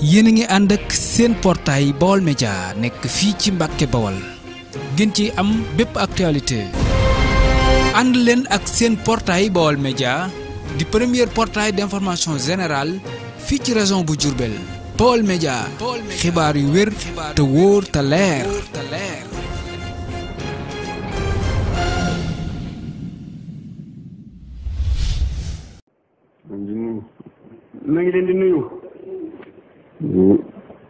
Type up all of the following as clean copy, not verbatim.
yéen a ngi ànd ak seen portail Baol Média nekk fii ci Mbàkke Bawol ngeen ci am bépp actualité ànd leen ak seen portail Baol Média di premier portail d'information générale fii ci région bu Diourbel Baol Média xibaar yu wér te wóor te leer ma ngi leen di nuyu.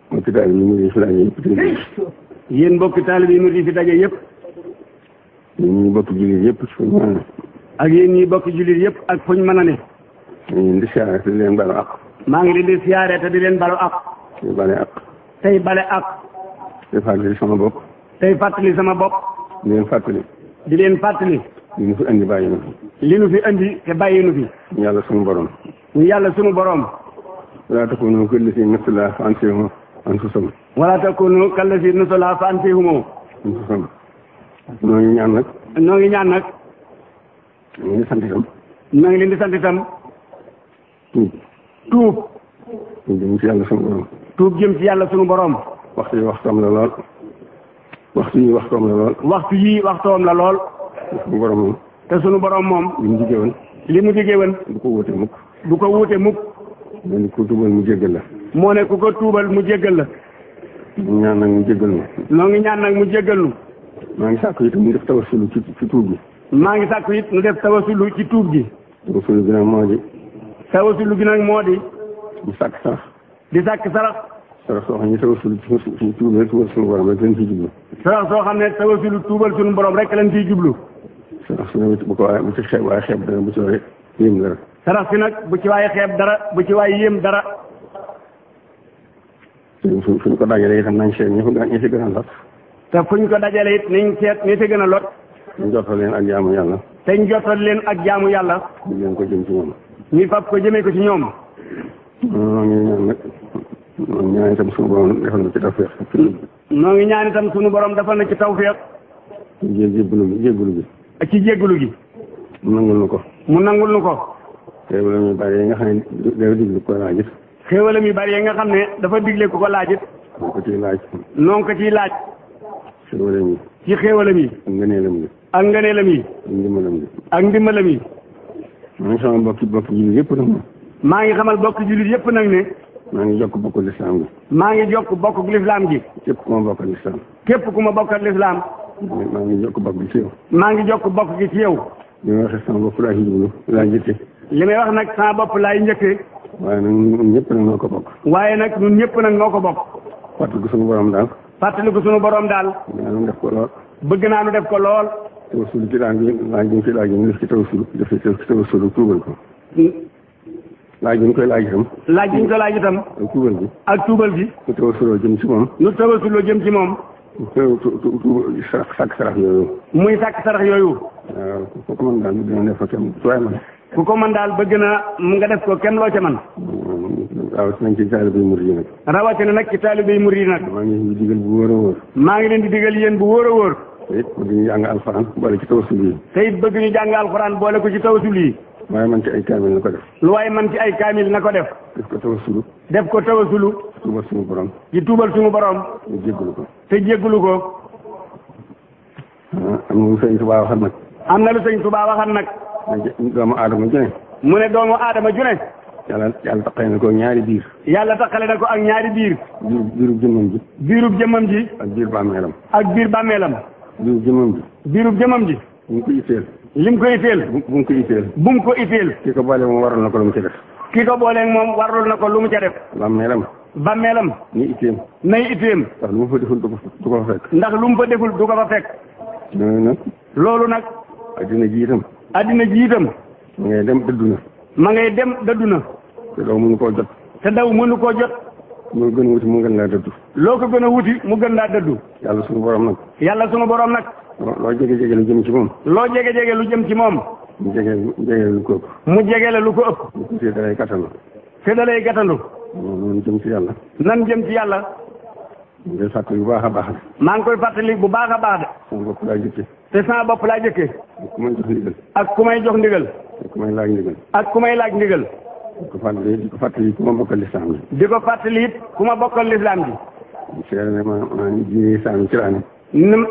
mbokki taalibe yi mu di fi daje yëpp. yéen mbokki taalibe yi mu di fi daje yëpp. yéen ñi bokk jullit yëpp fuñ mën a ne. ak yéen ñi bokk jullit yëpp ak fuñ mën a ne. maa ngi leen di siyaare te di leen balu ak. maa ngi leen di siyaare te di leen balu ak. tey bale ak. tey bale ak. tey fàttali sama bopp. tey fàttali sama bopp. di leen fàttali. di leen fàttali. li nu fi andi bàyyi na fi. li nu fi andi te bàyyi nu fi. yàlla sunu borom. ñu yàlla sunu borom. wala takunu kallazina nasullaha fa ansahum anfusahum. wala takunu kallazina nasullaha fa ansahum anfusahum. noo ngi ñaan nag. noo ngi ñaan nag. noo ngi sant itam. noo ngi leen di sant itam. tuub. tuub. jëm ci yàlla sunu borom. tuub jëm ci yàlla sunu borom. waxtu yi waxtoom la lool. waxtu yi waxtoom la lool. waxtu yi waxtoom la lool. sunu borom moom. te sunu borom moom. li mu diggee woon. li mu diggee woon. du ko wuute mukk. du ko wuute mukk. moo ne ku tuubal mu jéggal la. moo ne ku ko tuubal mu jéggal la. ñu ñaan nag mu jéggal nu. noo ngi ñaan nag mu jéggal nu. maa ngi sàkku itam mu def tawasulu ci tuub gi. maa ngi sàkku it nu def tawasulu ci tuub gi. tawasulu gi nag moo di. tawasulu gi nag moo di. di sàkk sarax. di sàkk sarax. sarax soo xam ne tawasulu ci tuubal suñu borom rek lañ ciy jublu. sarax soo xam ne tawasulu tuubal suñu borom rek lañ ciy jublu. sarax su ne bu ko waaye bu ci xeeb waaye xeeb dara bu ci waaye yéem dara. sarax si nag bu ci waaye xeeb dara bu ci waaye yéem dara. suñ ko dajalee itam nañ seet ñi ci gën a lot. te fuñ ko dajalee it nañ seet ñi ci gën a lot. ñu jotal leen ak jaamu yàlla. te ñu jotal leen ak jaamu yàlla. ñu leen ko jëm ci ñoom. ñu fab ko jëmee ko ci ñoom. noo ngi ñaan nag noo ngi ñaan itam suñu borom defal na ci tawfeex. noo ngi ñaan itam suñu borom defal na ci tawfeex. jéggulu gi. ak ci jéggulu gi. mu nangul nu ko. mu nangul nu ko. xéewalam yu bari yi nga xam ne dafa digle ko laajit. xéewalam yu bari yi nga xam ne dafa digle ku ko laajit. noo ko ciy laaj. noo ko ciy laaj. xéewalam yi. ci xéewalam yi. ak ngëneelam yi. ak ngëneelam yi. ak ndimbalam yi. ak ndimbalam yi. maa ngi sama bokki jullit yëpp nag moom. maa ngi xamal bokki jullit yëpp nag ne. maa ngi jokk bokku lislaam gi. maa ngi jokk bokk lislaam gi. képp ku ma bokkal lislaam. képp ku ma bokkal lislaam. maa ngi jokk bokk gi ci yow. maa ngi jokk bokk gi ci yow. li may waxee sama bopp laa ci jublu laa jëtte. li may wax nag sama bopp laay njëkkee. waaye nag ñun ñëpp nag noo ko bokk. waaye nag ñun ñëpp nag noo ko bokk. fàttali ko suñu borom daal. fàttali ko suñu borom daal. bëgg naa nu def ko lool. bëgg naa nu def ko lool. tawasul ci laaj bi ci laaj bi def ci tawasul def ci tawasul tuubal ko. laaj bi ñu koy laaj itam. laaj bi ñu koy laaj itam. ak tuubal bi. ak tuubal bi. ñu tawasuloo jëm ci moom. ñu tawasuloo jëm ci moom. sàkk sarax yooyu. muy sàkk sarax yooyu. waaw ku ko mën daal dina def ko kenn waaye man. ku ko mën daal bëgg na nga def ko kenn loo ca man. rawatina ci taalibe yi murid yi nag. rawatina nag ci taalibe yi murid yi nag. maa ngi leen di digal bu wóor a wóor. maa ngi leen di digal yéen bu wóor a wóor. te it bëgg ñu jàng alxuraan boole ci tawasul yi. te it bëgg ñu jàng alxuraan boole ko ci tawasul yi. waaye man ci ay kaamil na ko def. lu waaye man ci ay kaamil na ko def. def ko tawasulu. def ko tawasulu. tuubal suñu borom. ci tuubal suñu borom. ñu jéggalu ko. te jéggalu ko. am na lu sëñ Tuubaa waxat nag. am na lu sëñ Tuubaa waxat nag. doomu aadama ju ne. mu ne doomu aadama ju ne. yàlla taqale na ko ñaari biir. yàlla taqale na ko ak ñaari biir. biirub jëmmam ji. biirub jëmmam ji. ak biir bàmmeelam. ak biir bàmmeelam. biirub jëmmam ji. biirub jëmmam ji. bu mu ko itteel. lim ko itteel. bu mu ko itteel. bu mu ko itteel. ki ko boole moom waral na ko lu mu ci def. ki ko booleeg moom warul na ko lu mu ca def. bàmmeelam. bàmmeelam. ni itteem. nay itteem. ndax lu mu fa deful du ko fa fekk. ndax lu mu fa deful du ko fa fekk. loolu nag. loolu nag. addina ji itam. addina ji itam. ma ngay dem dëddu na. ma ngay dem dëddu na. te daw mënu koo jot. te daw mënu koo jot. moo gën a wuti mu gën laa dëddu. loo ko gën a wuti mu gën laa dëddu. yàlla suñu borom nag. yàlla suñu borom nag. loo jege lu jëm ci moom. loo jege lu jëm ci moom. mu jege lu ko ëpp. mu jegele lu ko ëpp. mu tuuti dalay kattandu. te dalay gàttandu. noonu jëm ci yàlla. nan jëm ci yàlla. mu ngi fàttali bu baax a baax. maa ngi koy fàttali bu baax a baax de. sama bopp laa jëkke. te sama bopp laa jëkkee. ku may jox ndigal. ak ku may jox ndigal. ak ku may laaj ndigal. ak ku may laaj ndigal. di ko fàttali ku ma bokkal lislaam bi. di ko fàttali it ku ma bokkal lislaam bi. seere ne ma diine lislaam yi ci laa ne.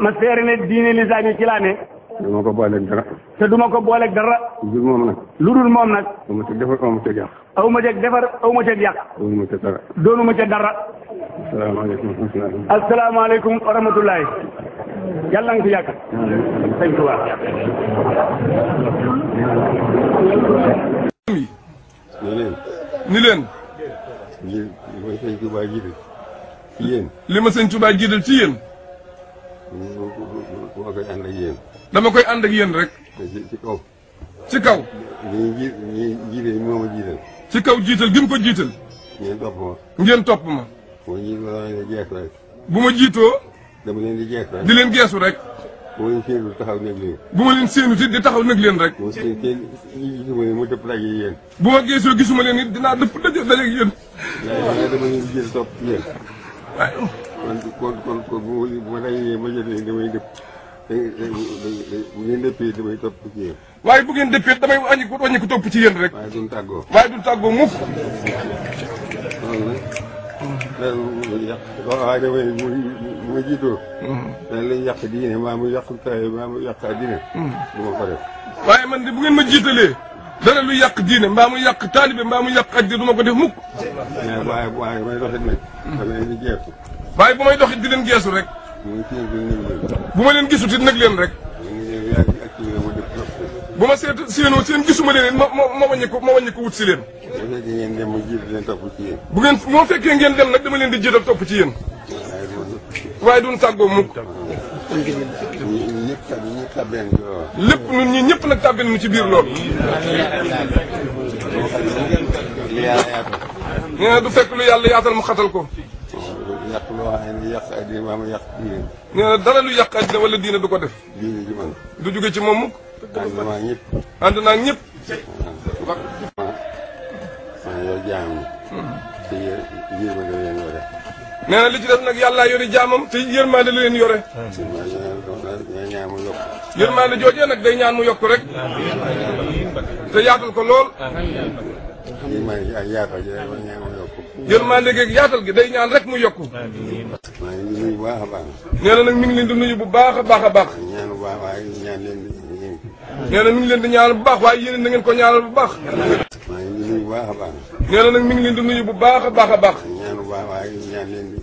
ma seere ne diine lislaam yi ci laa ne. du ma ko booleeg dara. te du ma ko booleeg dara. lu dul moom nag. lu dul moom nag. aw ma ca defar aw ma ca yàq. aw ma ca defar aw ma ca yàq. doonu ma ca dara. doonu ma ca dara. asalaamaaleykum. asalaamaaleykum wa rahmatullahi. yàlla nga fi yàgg. sëñ Tuubaa. ni leen. li ma sëñ Tuubaa jiital ci yéen. li ma sëñ Tuubaa jiital ci yéen. dama koy ànd ak yéen. dama koy ànd ak yéen rek. ci kaw. ci kaw. ñi jiite moo ma jiital. ci kaw jiital gi mu ko jiital. ngeen topp ma. ngeen topp ma. bu ma jiitu dama leen di jeex rek. bu ma jiitoo. dama leen di jeex rek. di leen geesu rek. bu ma leen séenul taxaw nekk leen. bu ma leen séenu it di taxaw nag leen rek. bu ma gisuma leen mu dëpp daje yéen. bu ma geesoo gisuma leen it dinaa dëpp daje ak yéen. waaye dama leen di jiital topp ci yéen. waaye. kon bu ma dajee ma jot leen damay dëpp. bu ngeen dëppee damay topp ci yéen. waaye bu ngeen dëppee damay wàññi ko topp ci yéen rek. waaye duñ tàggoo. waaye duñ tàggoo mukk. waaye damay mu ma jiitoo. dañ lay yàq diine maa mu yàq taay maa mu yàq diine. du ma ko def. waaye man de bu ngeen ma jiitalee. dara lu yàq diine mbaa mu yàq taalibe mbaa mu yàq addi du ma ko def mukk. waaye may doxit nag. dama leen di jeexu. waaye bu may doxit di leen geesu rek. bu ma leen gisut it nag leen rek. bu ma séenoo seen gisuma leen ma wàññi ko wut si leen. bu fekkee ngeen dem ma jiitu leen topp ci yéen. bu ngeen moo fekkee ngeen dem nag dama leen di jiital topp ci yéen. waaye duñ tàggoo mukk. lépp ñun ñii ñëpp nag tàbbeen nu ci biir loolu. nee na du fekk lu yàlla yaatal mu xatal ko. yàq loo xam ne yàq addina maa ma yàq diine. nee na dara lu yàq addina wala diine du ko def. diine ji man. du jóge ci moom mukk. ànd naa ñëpp. ànd naa ñëpp. maa yor jaam ñi. te yërmande la leen yore. nee na li ci def nag yàllaa yori jaamam te yërmande la leen yore. ñaan mu yokk. yërmande joojee nag day ñaan mu yokk rek. te yaatal ko lool. yërmande ak yaatal gi day ñaan mu yokk. yërmande geeg yaatal gi day ñaan rek mu yokk. maa ngi nuyu bu baax a baax. nee na nag mi ngi leen di nuyu bu baax a baax a baax. ñaan bu baax waaye ñaan leen di. nee na mi ngi leen di ñaanal bu baax waaye yéen na ngeen ko ñaanal bu baax. maa ngi nuyu bu baax a baax. nee na nag mi ngi leen di nuyu bu baax a baax a baax. ñaan bu baax waaye ñaan leen di.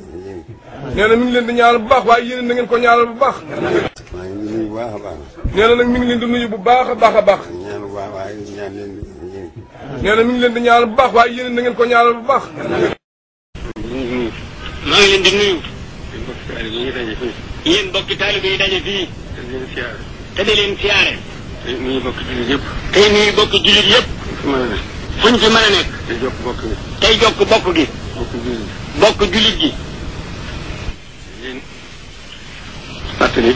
nee na mi ngi leen di ñaanal bu baax waaye yéen na ngeen ko ñaanal bu baax. maa ngi nuyu bu baax a baax. nee na nag mi ngi leen di nuyu bu baax a baax a baax. ñaan bu baax waaye ñaan leen di. nee na mi ngi leen di ñaanal bu baax waaye yéen na ngeen ko ñaanal bu baax. maa ngi leen di nuyu. yéen bokki taalibe yi daje fii. te di leen siyaare. te nuyu bokki jullit yëpp. te nuyu bokki jullit yëpp. fu ñu fi mën a nekk. tey jokk bokk gi. tey jokk bokk gi. bokk jullit gi. fàttali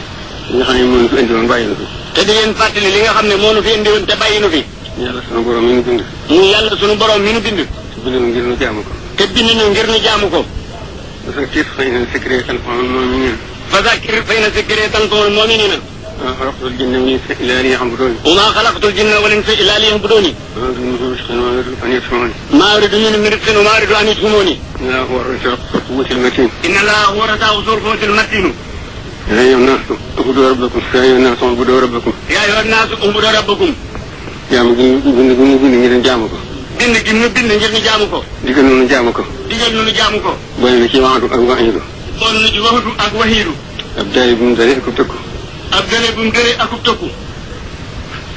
li nga xam ne moo ñu fi indiwoon bàyyi na fi. te di leen fàttali li nga xam ne moo nu fi indiwoon te bàyyi nu fi. yàlla sunu borom mi nu bind. muy yàlla sunu borom mi nu bind. te bind nu ngir nu jaamu ko. te bind nu ngir nu jaamu ko. فذكر فإن الذكرى تنفع المؤمنين. فذكر فإن الذكرى تنفع المؤمنين. ما خلقت الجن والإنس إلا ليعبدون. وما خلقت الجن والإنس إلا ليعبدون. ما أريد منهم رزقا وما أريد أن يطعمون. ما أريد منهم رزقا وما أريد أن يطعمون. إن الله هو الرزاق ذو القوة المتين. إن الله هو الرزاق ذو القوة المتين. يا أيها الناس اعبدوا ربكم. يا أيها الناس اعبدوا ربكم. يا أيها الناس اعبدوا ربكم. jaamu gi ñu bind ngir jaamu ko. bind gi ñu bind ngir ñu jaamu ko. digal nu jaamu ko. digal nu jaamu ko. boole na ci waxatu ak waxiidu. boole na ci waxatu ak waxiidu. ab daay bu mu dalee akub tëkku. ab dalee bu mu dalee akub tëkku.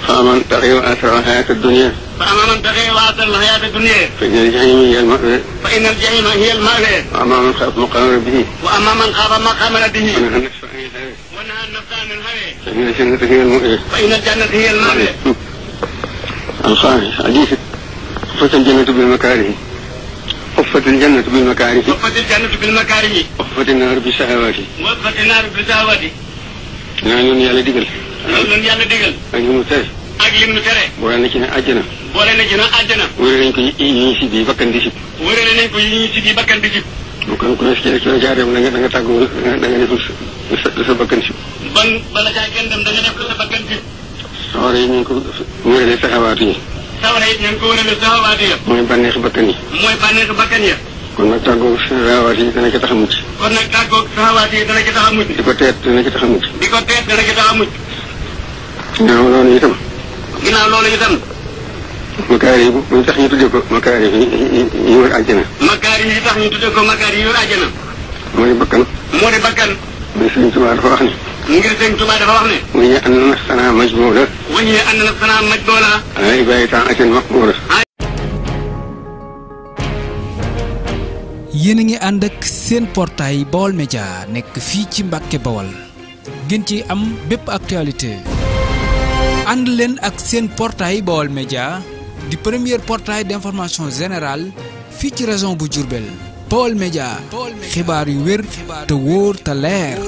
fa aman taxee wa asra xayaata dunia. fa aman taxee wa asra xayaata dunia. fa inna al-jahima hiya al-ma'wa. fa inna al-jahima hiya al-ma'wa. wa amma man xaafa maqaama rabbihi. wa amma man xaafa maqaama rabbihi. wa nahaa an-nafsa anil hawa. wa nahaa an-nafsa anil hawa. fa inna al-jannata hiya al-ma'wa. fa inna al-jannata hiya al-ma'wa. الخامس حديث حفت الجنة بالمكاره. حفت الجنة بالمكاره. حفت الجنة بالمكاره. حفت النار بالشهوات. وحفت النار بالشهوات. ñooñu yàlla digal. loolu yàlla digal. ak li mu tere. ak li mu tere. boole na ci ne àjjana. boole na ci ne àjjana. wërale nañ ko yi ñuy si bii bakkan di sib. wërale nañ ko yi ñuy si bii bakkan di sib. kon ku ne ci la jaaree da nga tàggoo da nga def lu sa bakkan sib. ban bala caa gën dem da nga def lu sa bakkan sib. sawara yi ñu ngi ko wërale saxawaat yi. sawara it nañ ko wërale sahawaat ya. mooy bànneexi bakkan yi. mooy bànneexi bakkan ya. kon nag tàggoog sahawaat yi dana ci tax a mucc. kon nag tàggoog sahawaat yi dana ci tax a mucc. di ko teet dana ci tax a mucc. di ko teet dana ci tax a mucc. ginnaaw loolu itam. ginnaaw loolu itam. makaari bu ñu tax ñu tuddee ko makaari yi wër àjjana. makaari yi tax ñu tuddee ko makaari yi wër àjjana. moo di bakkan. moo di bakkan. muy Sëriñ Tuubaa dafa wax ne. ngir Sëriñ Tuubaa dafa wax ne. waññee ànd na sanaa majbuula. waññee ànd na sanaa majbuula. ala ibaadi taatin maqbuula. yéen a ngi ànd ak seen portail Baol Média nekk fii ci Mbàkke Bawol ngeen ci am bépp actualité ànd leen ak seen portail Baol Média di premier portail d'information générale fii ci région bu Diourbel Baol Média xibaar yu wér te wóor te leer